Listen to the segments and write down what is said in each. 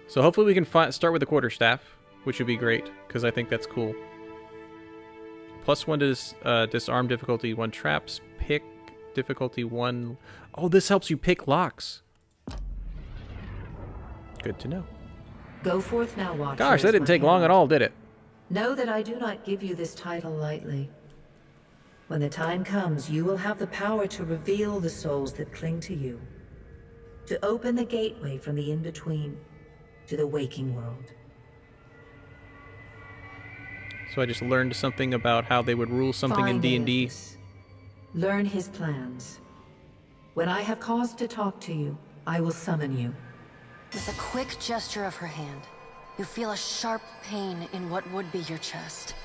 So hopefully we can start with the quarterstaff, which would be great, because I think that's cool. +1 to disarm difficulty 1 traps, pick difficulty 1. Oh, this helps you pick locks. Good to know. Go forth now, Watcher. Gosh, that didn't take long at all, did it? Know that I do not give you this title lightly. When the time comes, you will have the power to reveal the souls that cling to you, to open the gateway from the in-between to the waking world. So I just learned something about how they would rule something in D&D. Learn his plans. When I have cause to talk to you, I will summon you. With a quick gesture of her hand, you feel a sharp pain in what would be your chest.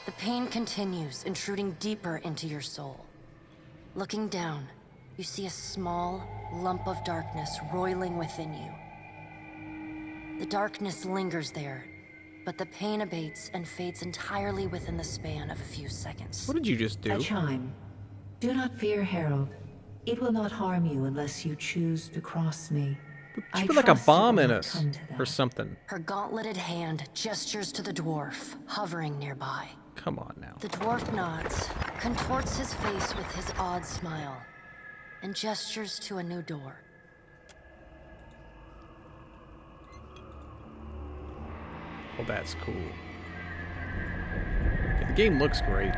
The pain continues, intruding deeper into your soul. Looking down, you see a small lump of darkness roiling within you. The darkness lingers there, but the pain abates and fades entirely within the span of a few seconds. What did you just do? A chime. Do not fear, Herald. It will not harm you unless you choose to cross me. She put like a bomb in us or something. Her gauntleted hand gestures to the dwarf, hovering nearby. Come on now. The dwarf nods, contorts his face with his odd smile, and gestures to a new door. Well, that's cool. Yeah, the game looks great.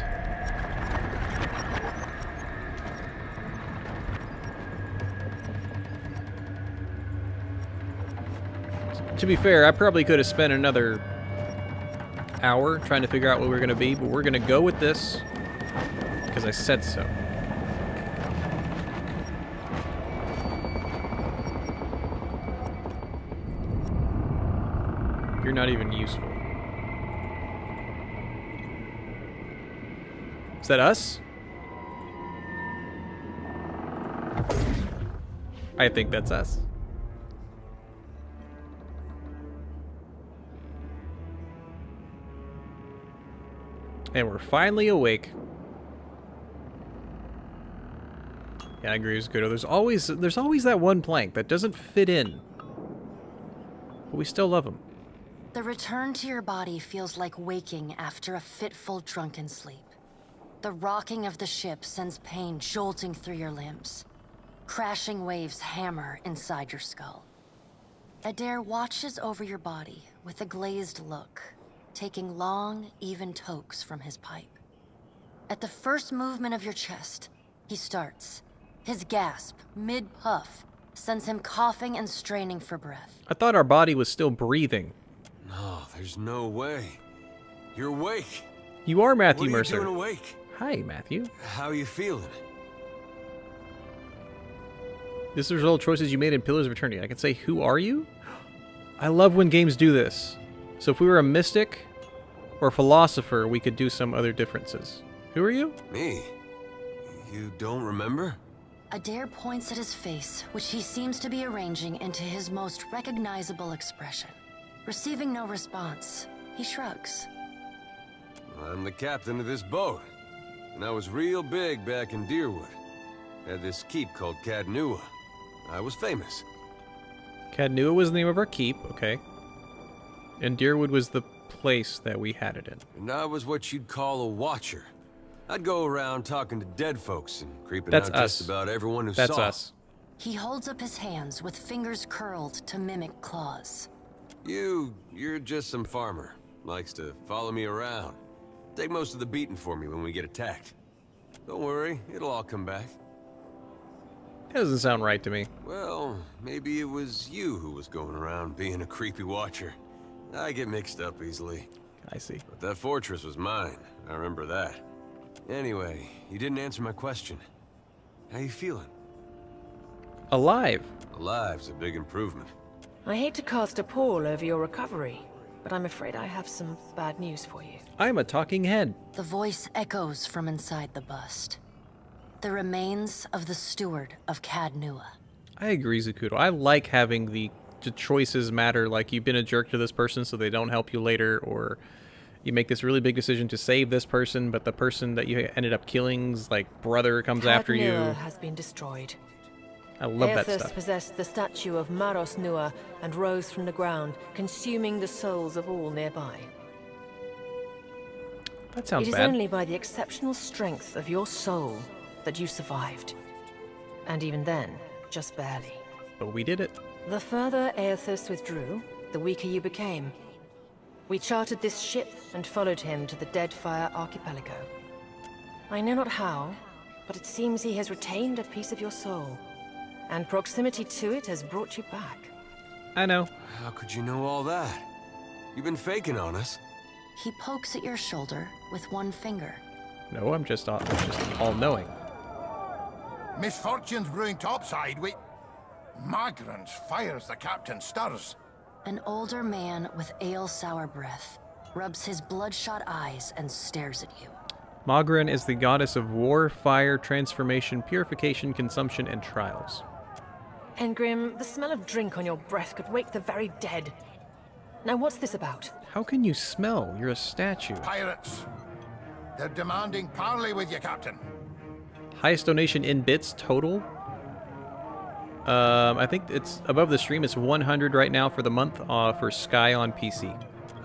To be fair, I probably could have spent another hour trying to figure out what we're going to be, but we're going to go with this because I said so. You're not even useful. Is that us? I think that's us. And we're finally awake. Yeah, I agree with Guido. There's always that one plank that doesn't fit in. But we still love him. The return to your body feels like waking after a fitful drunken sleep. The rocking of the ship sends pain jolting through your limbs. Crashing waves hammer inside your skull. Adair watches over your body with a glazed look, taking long, even tokes from his pipe. At the first movement of your chest, he starts. His gasp, mid-puff, sends him coughing and straining for breath. I thought our body was still breathing. No, there's no way. You're awake. You are Matthew What are Mercer. you doing awake? Hi, Matthew. How are you feeling? This is the result of choices you made in Pillars of Eternity. I can say, who are you? I love when games do this. So if we were a mystic or a philosopher, we could do some other differences. Who are you? Me? You don't remember? Adair points at his face, which he seems to be arranging into his most recognizable expression. Receiving no response, he shrugs. I'm the captain of this boat. And I was real big back in Deerwood. Had this keep called Cadnua. I was famous. Cadnua was the name of our keep, okay. And Deerwood was the place that we had it in. And I was what you'd call a watcher. I'd go around talking to dead folks and creeping That's out us. just about everyone who That's saw. us. He holds up his hands with fingers curled to mimic claws. You're just some farmer. Likes to follow me around. Take most of the beating for me when we get attacked. Don't worry, it'll all come back. That doesn't sound right to me. Well, maybe it was you who was going around being a creepy watcher. I get mixed up easily. I see. But that fortress was mine. I remember that. Anyway, you didn't answer my question. How you feeling? Alive. Alive's a big improvement. I hate to cast a pall over your recovery, but I'm afraid I have some bad news for you. I'm a talking head. The voice echoes from inside the bust. The remains of the steward of Cadnua. I agree, Zakuto. I like having the choices matter, like you've been a jerk to this person so they don't help you later, or you make this really big decision to save this person, but the person that you ended up killing's like brother comes after you. Cadnua has been destroyed. I love that Aethys stuff. possessed the statue of Maros Nua and rose from the ground, consuming the souls of all nearby. That sounds It is bad. only by the exceptional strength of your soul that you survived. And even then, just barely. But we did it. The further Aethys withdrew, the weaker you became. We chartered this ship and followed him to the Deadfire archipelago. I know not how, but it seems he has retained a piece of your soul, and proximity to it has brought you back. I know. How could you know all that? You've been faking on us. He pokes at your shoulder with one finger. No, I'm just all-knowing. Misfortune's brewing topside. Migrants fires the captain stirs. An older man with ale-sour breath rubs his bloodshot eyes and stares at you. Magran is the goddess of war, fire, transformation, purification, consumption, and trials. Engrim, the smell of drink on your breath could wake the very dead. Now what's this about? How can you smell? You're a statue. Pirates. They're demanding parley with you, Captain. Highest donation in bits total. I think it's above the stream. It's 100 right now for the month for Sky on PC.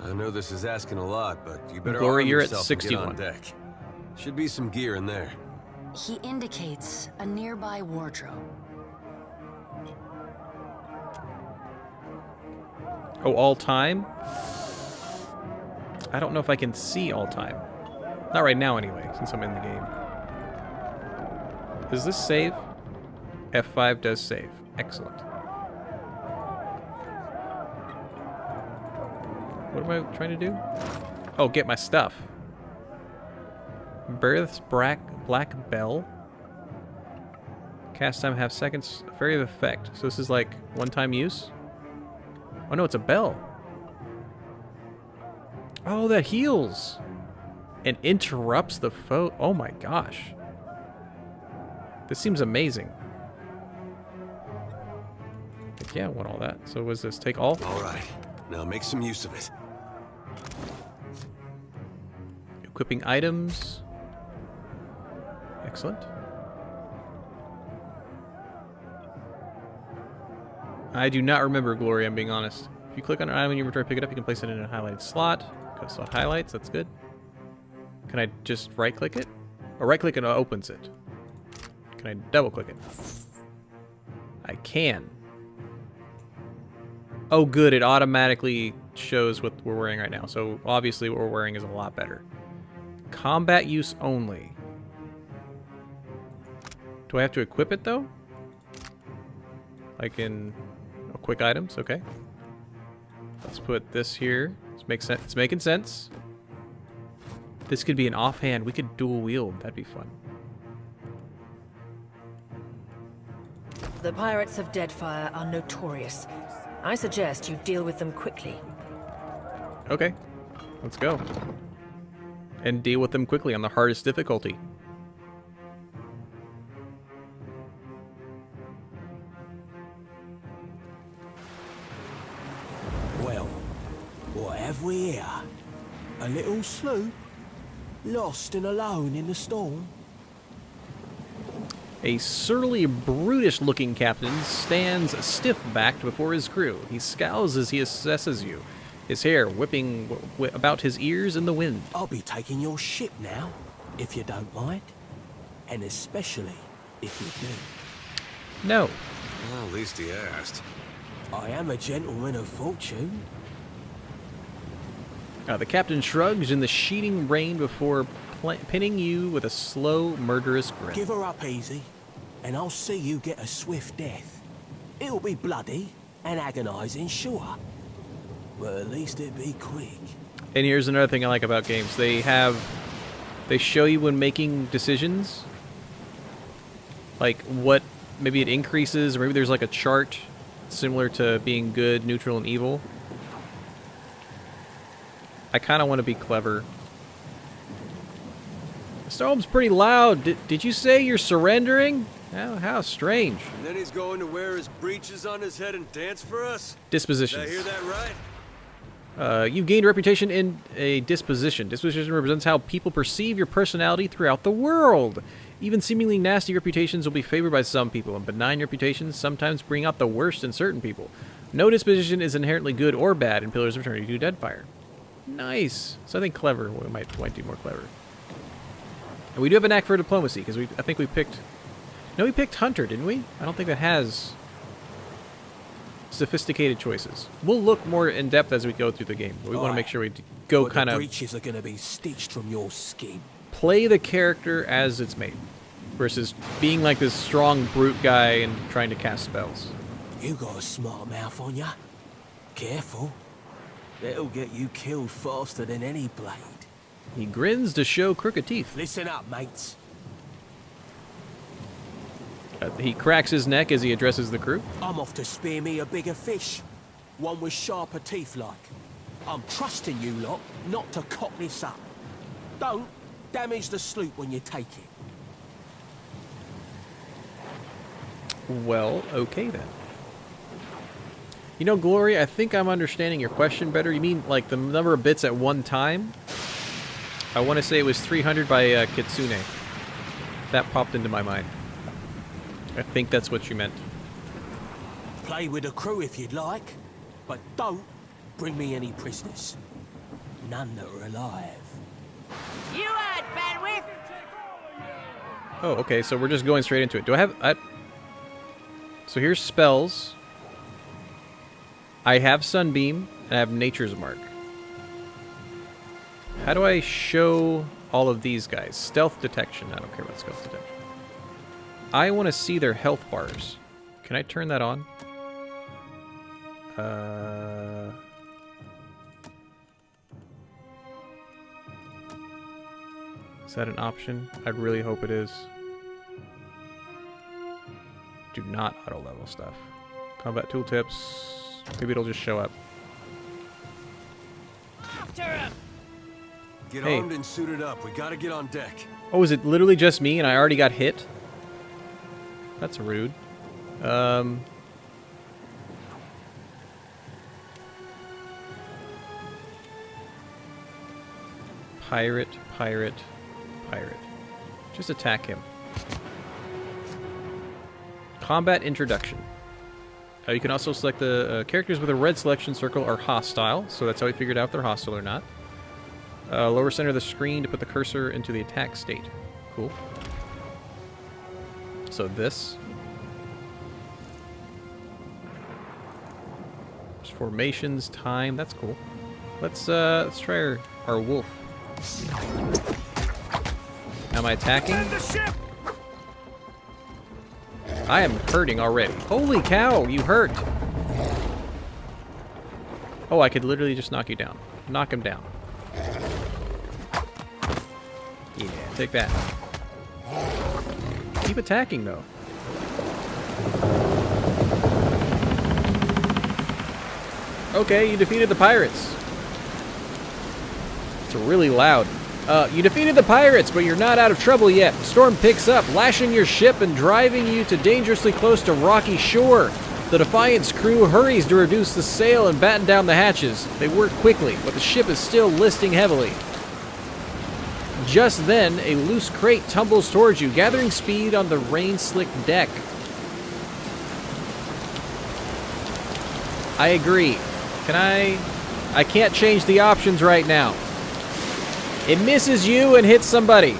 I know this is asking a lot, but you better Glory, arm you're at yourself and get 61. on deck. Should be some gear in there. He indicates a nearby wardrobe. Oh, all time? I don't know if I can see all time. Not right now anyway, since I'm in the game. Does this save? F5 does save. Excellent. What am I trying to do? Oh, get my stuff. Birth's Black Bell. Cast time half seconds. Fairy of effect. So this is like one-time use? Oh no, it's a bell. Oh, that heals. And interrupts the foe. Oh my gosh. This seems amazing. Like, yeah, I want all that. So was this take all? All right, now make some use of it. Equipping items. Excellent. I do not remember Glory, I'm being honest. If you click on an item when you try to pick it up, you can place it in a highlighted slot. Okay, so highlights, that's good. Can I just right-click it? Or right-click it and it opens it. Can I double-click it? I can. Oh, good, it automatically shows what we're wearing right now. So obviously what we're wearing is a lot better. Combat use only. Do I have to equip it, though? Like in quick items? Okay. Let's put this here. It's making sense. This could be an offhand. We could dual wield. That'd be fun. The pirates of Deadfire are notorious. I suggest you deal with them quickly. Okay. Let's go. And deal with them quickly on the hardest difficulty. Well, what have we here? A little sloop? Lost and alone in the storm? A surly, brutish-looking captain stands stiff-backed before his crew. He scowls as he assesses you, his hair whipping about his ears in the wind. I'll be taking your ship now, if you don't mind. And especially if you do. No. Well, at least he asked. I am a gentleman of fortune. The captain shrugs in the sheeting rain before pinning you with a slow, murderous grin. Give her up easy, and I'll see you get a swift death. It'll be bloody and agonizing, sure. But at least it'll be quick. And here's another thing I like about games. They show you when making decisions, like what, maybe it increases, or maybe there's like a chart similar to being good, neutral, and evil. I kind of want to be clever. The storm's pretty loud. Did you say you're surrendering? How strange. And then he's going to wear his breeches on his head and dance for us? Dispositions. Did I hear that right? You've gained a reputation in a disposition. Disposition represents how people perceive your personality throughout the world. Even seemingly nasty reputations will be favored by some people, and benign reputations sometimes bring out the worst in certain people. No disposition is inherently good or bad in Pillars of Eternity 2 Deadfire. Nice. So I think clever. We might do more clever. And we do have a knack for diplomacy, because I think we picked... No, we picked Hunter, didn't we? I don't think that has sophisticated choices. We'll look more in depth as we go through the game, but we want to make sure we go kind of... The breaches are going to be stitched from your skin. Play the character as it's made, versus being like this strong brute guy and trying to cast spells. You got a smart mouth on ya. Careful. That'll get you killed faster than any blade. He grins to show crooked teeth. Listen up, mates. He cracks his neck as he addresses the crew. I'm off to spear me a bigger fish. One with sharper teeth like. I'm trusting you lot not to cock this up. Don't damage the sloop when you take it. Well, okay then. You know, Glory, I think I'm understanding your question better. You mean like the number of bits at one time? I want to say it was 300 by Kitsune. That popped into my mind. I think that's what you meant. Play with the crew if you'd like, but don't bring me any prisoners. None that are alive. You heard, bandwidth! Oh, okay, so we're just going straight into it. Do I have... So here's spells. I have Sunbeam, and I have Nature's Mark. How do I show all of these guys? Stealth detection. I don't care about stealth detection. I want to see their health bars. Can I turn that on? Is that an option? I really hope it is. Do not auto-level stuff. Combat tooltips. Maybe it'll just show up. Get Hey. armed and suited up. We gotta get on deck. Oh, is it literally just me and I already got hit? That's rude. Pirate, pirate, pirate. Just attack him. Combat introduction. You can also select the characters with a red selection circle are hostile, so that's how we figured out if they're hostile or not. Lower center of the screen to put the cursor into the attack state. Cool. So this. There's formations, time. That's cool. Let's try our wolf. Am I attacking? I am hurting already. Holy cow, you hurt. Oh, I could literally just knock you down. Knock him down. Yeah, take that. Keep attacking, though. Okay, you defeated the pirates. It's really loud. You defeated the pirates, but you're not out of trouble yet. The storm picks up, lashing your ship and driving you to dangerously close to rocky shore. The Defiant's crew hurries to reduce the sail and batten down the hatches. They work quickly, but the ship is still listing heavily. Just then, a loose crate tumbles towards you, gathering speed on the rain-slicked deck. I agree. I can't change the options right now. It misses you and hits somebody.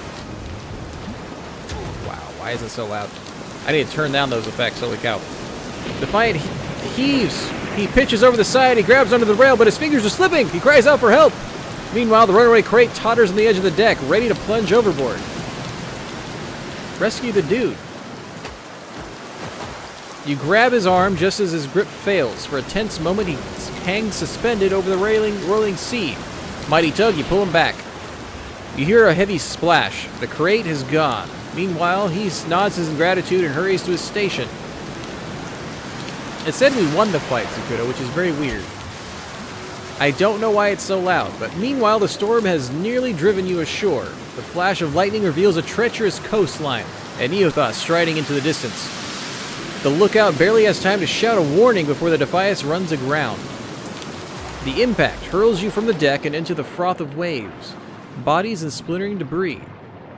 Wow, why is it so loud? I need to turn down those effects, holy cow. Defiant heaves. He pitches over the side, he grabs onto the rail, but his fingers are slipping. He cries out for help. Meanwhile, the runaway crate totters on the edge of the deck, ready to plunge overboard. Rescue the dude. You grab his arm just as his grip fails. For a tense moment, he hangs suspended over the rolling sea. Mighty tug, you pull him back. You hear a heavy splash. The crate has gone. Meanwhile, he nods his gratitude and hurries to his station. It said we won the fight, Zakuta, which is very weird. I don't know why it's so loud, but meanwhile the storm has nearly driven you ashore. The flash of lightning reveals a treacherous coastline, and Eothas striding into the distance. The lookout barely has time to shout a warning before the Defiant runs aground. The impact hurls you from the deck and into the froth of waves, bodies and splintering debris.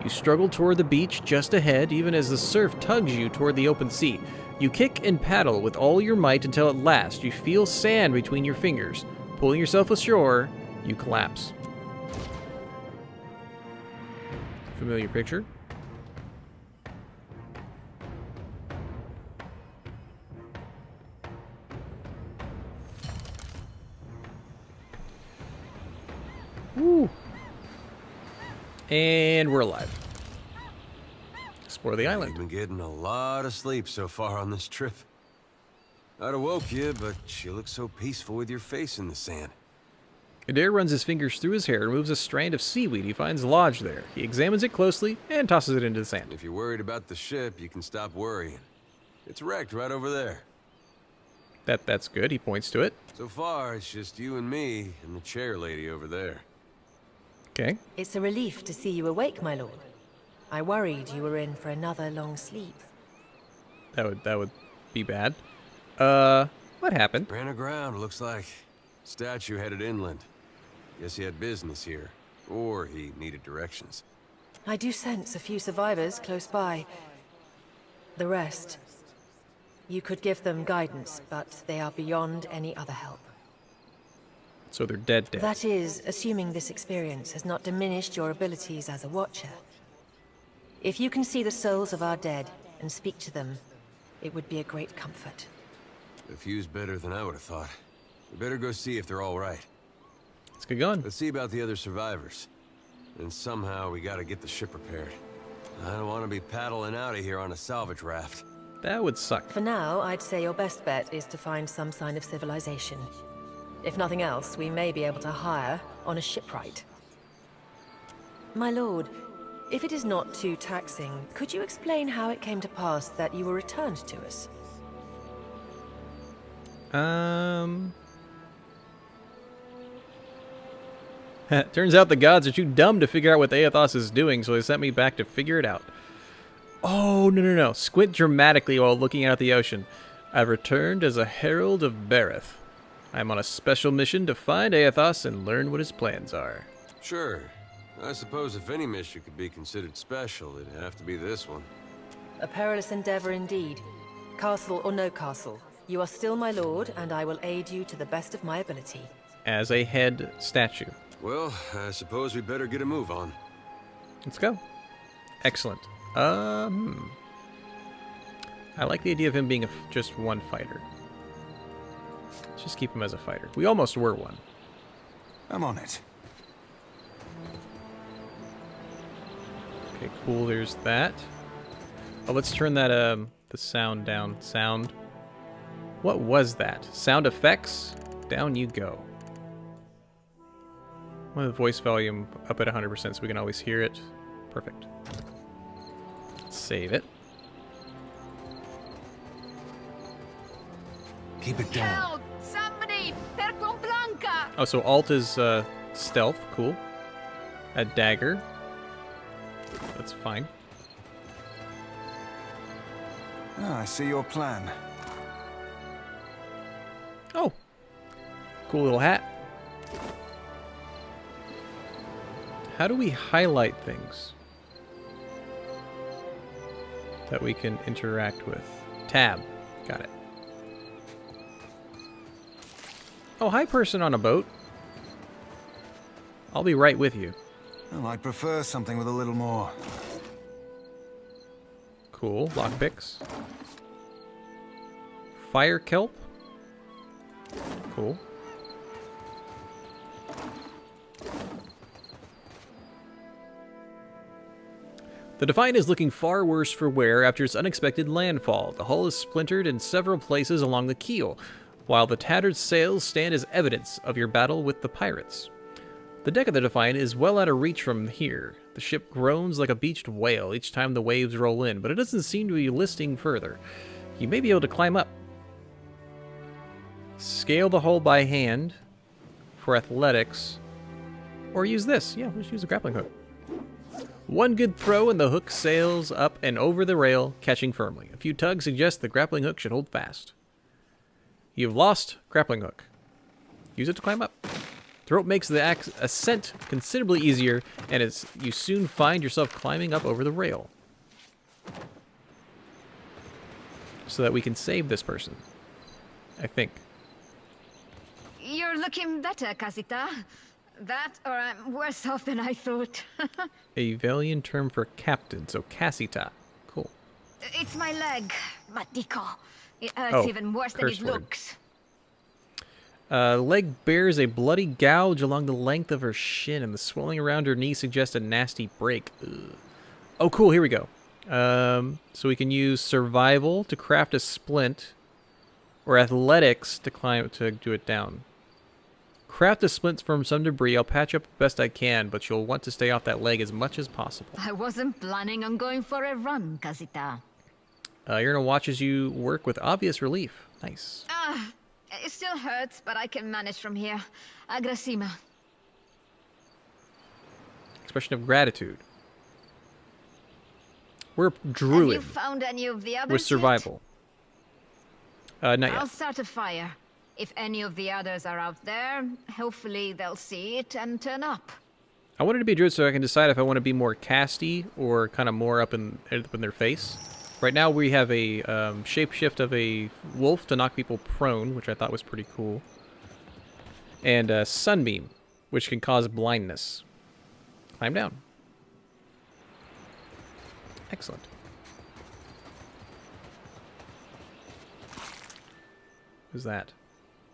You struggle toward the beach just ahead, even as the surf tugs you toward the open sea. You kick and paddle with all your might until at last you feel sand between your fingers. Pulling yourself ashore, you collapse. Familiar picture. Woo. And we're alive. Explore the island. You've been getting a lot of sleep so far on this trip. I'd have woke you, but you look so peaceful with your face in the sand. Adair runs his fingers through his hair and removes a strand of seaweed he finds lodged there. He examines it closely and tosses it into the sand. If you're worried about the ship, you can stop worrying. It's wrecked right over there. That's good. He points to it. So far, it's just you and me and the chair lady over there. Okay. It's a relief to see you awake, my lord. I worried you were in for another long sleep. That would be bad. What happened? Ran aground, looks like. Statue headed inland. Guess he had business here. Or he needed directions. I do sense a few survivors close by. The rest... You could give them guidance, but they are beyond any other help. So they're dead. That is, assuming this experience has not diminished your abilities as a watcher. If you can see the souls of our dead and speak to them, it would be a great comfort. A few's better than I would have thought. We better go see if they're all right. Let's get going. Let's see about the other survivors. And somehow we gotta get the ship repaired. I don't want to be paddling out of here on a salvage raft. That would suck. For now, I'd say your best bet is to find some sign of civilization. If nothing else, we may be able to hire on a shipwright. My lord, if it is not too taxing, could you explain how it came to pass that you were returned to us? Turns out the gods are too dumb to figure out what Aethos is doing, so they sent me back to figure it out. Oh, no. Squint dramatically while looking out at the ocean. I've returned as a herald of Bereth. I'm on a special mission to find Aethos and learn what his plans are. Sure. I suppose if any mission could be considered special, it'd have to be this one. A perilous endeavor indeed. Castle or no castle, you are still my lord, and I will aid you to the best of my ability. As a head statue. Well, I suppose we better get a move on. Let's go. Excellent. I like the idea of him being just one fighter. Let's just keep him as a fighter. We almost were one. I'm on it. Okay, cool. There's that. Oh, let's turn that the sound down. Sound. What was that? Sound effects? Down you go. I want the voice volume up at 100% so we can always hear it. Perfect. Save it. Keep it down. Help! Somebody! Per con Blanca! Oh, so alt is stealth. Cool. A dagger. That's fine. Oh, I see your plan. Oh. Cool little hat. How do we highlight things that we can interact with? Tab. Got it. Oh, hi, person on a boat. I'll be right with you. Well, I'd prefer something with a little more. Cool. Lockpicks. Fire kelp. Cool. The Defiant is looking far worse for wear after its unexpected landfall. The hull is splintered in several places along the keel, while the tattered sails stand as evidence of your battle with the pirates. The deck of the Defiant is well out of reach from here. The ship groans like a beached whale each time the waves roll in, but it doesn't seem to be listing further. You may be able to climb up. Scale the hull by hand for athletics, or use this. Yeah, let's use a grappling hook. One good throw and the hook sails up and over the rail, catching firmly. A few tugs suggest the grappling hook should hold fast. You've lost grappling hook. Use it to climb up. The rope makes the ascent considerably easier, and you soon find yourself climbing up over the rail. So that we can save this person. I think. You're looking better, Casita. That, or I'm worse off than I thought. A Valian term for captain, so Casita. Cool. It's my leg, Matico. It hurts even worse than curse it word. looks. Leg bears a bloody gouge along the length of her shin, and the swelling around her knee suggests a nasty break. Ugh. Oh, cool. Here we go. So we can use survival to craft a splint, or athletics to do it down. Craft a splint from some debris. I'll patch up the best I can, but you'll want to stay off that leg as much as possible. I wasn't planning on going for a run, Casita. You're gonna watch as you work with obvious relief. Nice. It still hurts, but I can manage from here. Agrasima. Expression of gratitude. We're Druid. Have you found any of the others with survival. Not I'll yet. start a fire. If any of the others are out there, hopefully they'll see it and turn up. I wanted to be a Druid so I can decide if I want to be more casty or kind of more up in their face. Right now we have a shapeshift of a wolf to knock people prone, which I thought was pretty cool. And a sunbeam, which can cause blindness. Climb down. Excellent. Who's that?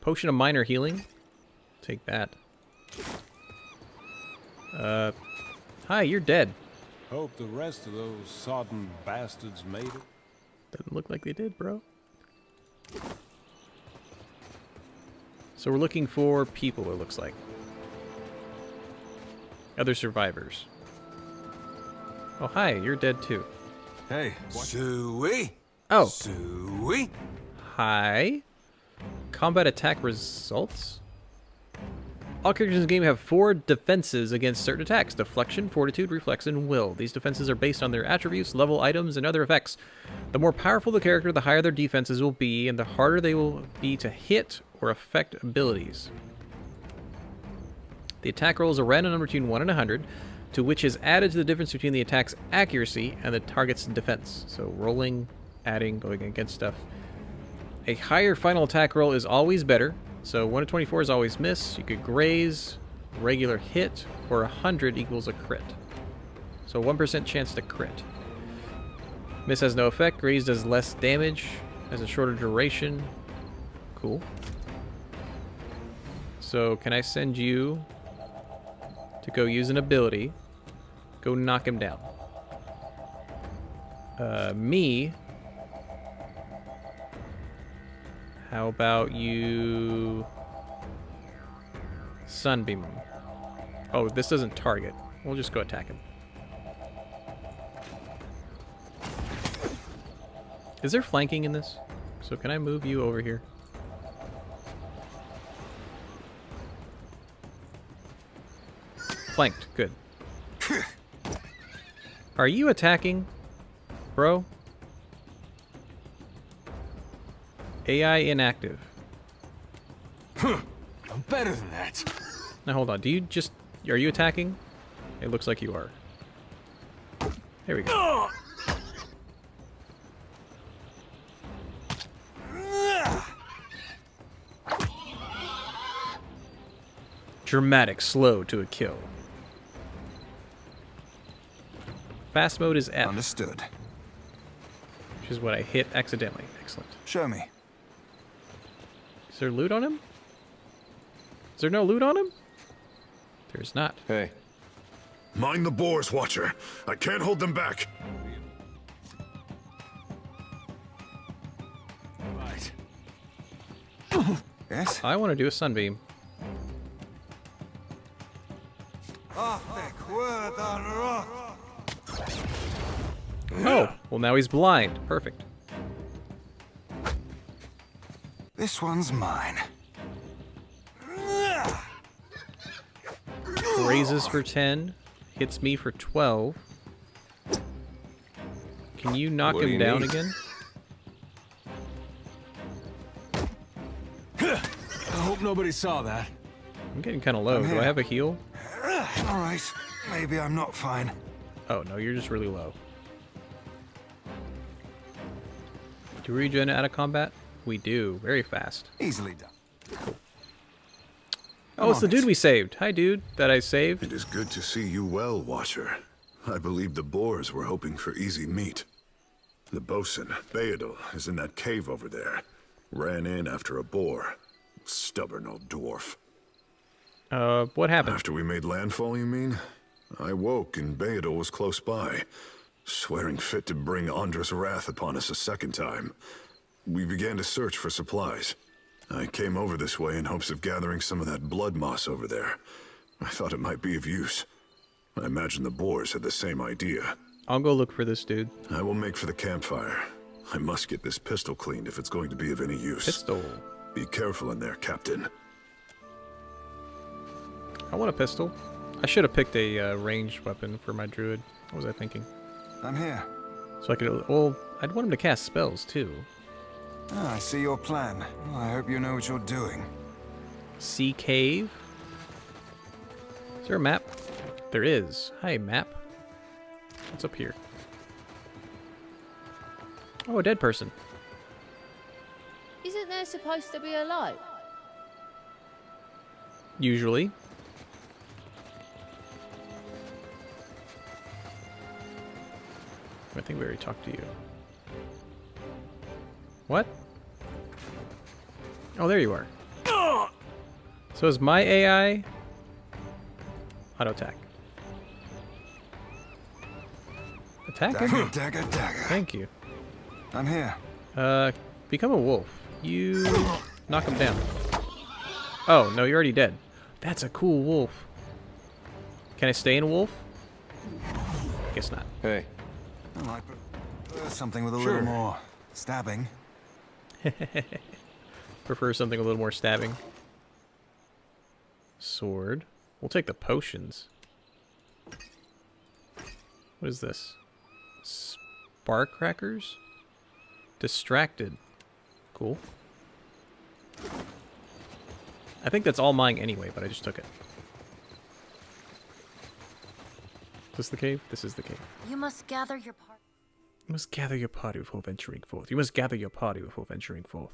Potion of minor healing? Take that. Hi, you're dead. Hope the rest of those sodden bastards made it. Doesn't look like they did, bro. So we're looking for people, it looks like. Other survivors. Oh, hi, you're dead too. Hey, Suey. Oh. Suey. Hi. Combat attack results. All characters in the game have 4 defenses against certain attacks: deflection, fortitude, reflex, and will. These defenses are based on their attributes, level, items, and other effects. The more powerful the character, the higher their defenses will be, and the harder they will be to hit or affect abilities. The attack roll is a random number between 1 and 100, to which is added to the difference between the attack's accuracy and the target's defense. So rolling, adding, going against stuff. A higher final attack roll is always better. So 1 to 24 is always miss. You could graze, regular hit, or 100 equals a crit. So 1% chance to crit. Miss has no effect. Graze does less damage, has a shorter duration. Cool. So can I send you to go use an ability? Go knock him down. Me. How about you sunbeam him? Oh, this doesn't target. We'll just go attack him. Is there flanking in this? So can I move you over here? Flanked. Good. Are you attacking, bro? AI inactive. I'm better than that. Now hold on. Are you attacking? It looks like you are. There we go. Dramatic slow to a kill. Fast mode is F. Understood. Which is what I hit accidentally. Excellent. Show me. Is there loot on him? Is there no loot on him? There's not. Hey. Mind the boars, Watcher. I can't hold them back. Right. Yes? I want to do a sunbeam. Oh, well now he's blind. Perfect. This one's mine. Raises for 10. Hits me for 12. Can you knock What do him you down need? again? I hope nobody saw that. I'm getting kind of low. Do I have a heal? All right. Maybe I'm not fine. Oh, no, you're just really low. Do we regen out of combat? We do. Very fast. Easily done. Oh, it's the dude we saved. Hi, dude. That I saved. It is good to see you well, Watcher. I believe the boars were hoping for easy meat. The bosun, Beadle, is in that cave over there. Ran in after a boar. Stubborn old dwarf. What happened? After we made landfall, you mean? I woke and Beadle was close by, swearing fit to bring Andra's wrath upon us a second time. We began to search for supplies. I came over this way in hopes of gathering some of that blood moss over there. I thought it might be of use. I imagine the boars had the same idea. I'll go look for this dude. I will make for the campfire. I must get this pistol cleaned if it's going to be of any use. Pistol. Be careful in there, Captain. I want a pistol. I should have picked a ranged weapon for my druid. What was I thinking? I'm here. So I could... Well, I'd want him to cast spells, too. Ah, I see your plan. Well, I hope you know what you're doing. Sea cave? Is there a map? There is. Hi, map. What's up here? Oh, a dead person. Isn't there supposed to be a light? Usually. I think we already talked to you. What? Oh, there you are. So is my AI auto attack? Attack him? Dagger, dagger, dagger. Thank you. I'm here. Become a wolf. You knock him down. Oh, no, you're already dead. That's a cool wolf. Can I stay in a wolf? Guess not. Hey. Well, I prefer something with a little more stabbing. Prefer something a little more stabbing. Sword. We'll take the potions. What is this? Spark crackers? Distracted. Cool. I think that's all mine anyway, but I just took it. Is this the cave? This is the cave. You must gather your party. You must gather your party before venturing forth. You must gather your party before venturing forth.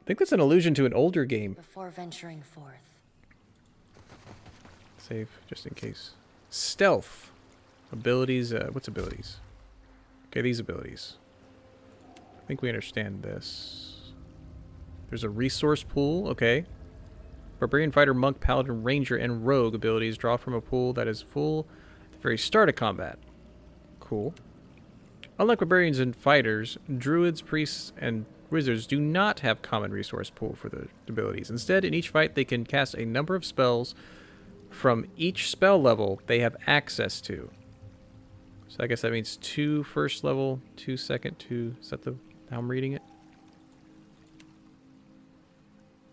I think that's an allusion to an older game. Before venturing forth. Save, just in case. Stealth. Abilities, what's abilities? Okay, these abilities. I think we understand this. There's a resource pool, okay. Barbarian, Fighter, Monk, Paladin, Ranger, and Rogue abilities draw from a pool that is full at the very start of combat. Cool. Unlike Barbarians and Fighters, Druids, Priests, and Wizards do not have common resource pool for the abilities. Instead, in each fight, they can cast a number of spells from each spell level they have access to. So I guess that means 2 first level, 2 second, 2... Is that how I'm reading it?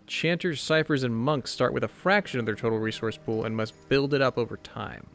Chanters, Ciphers, and Monks start with a fraction of their total resource pool and must build it up over time.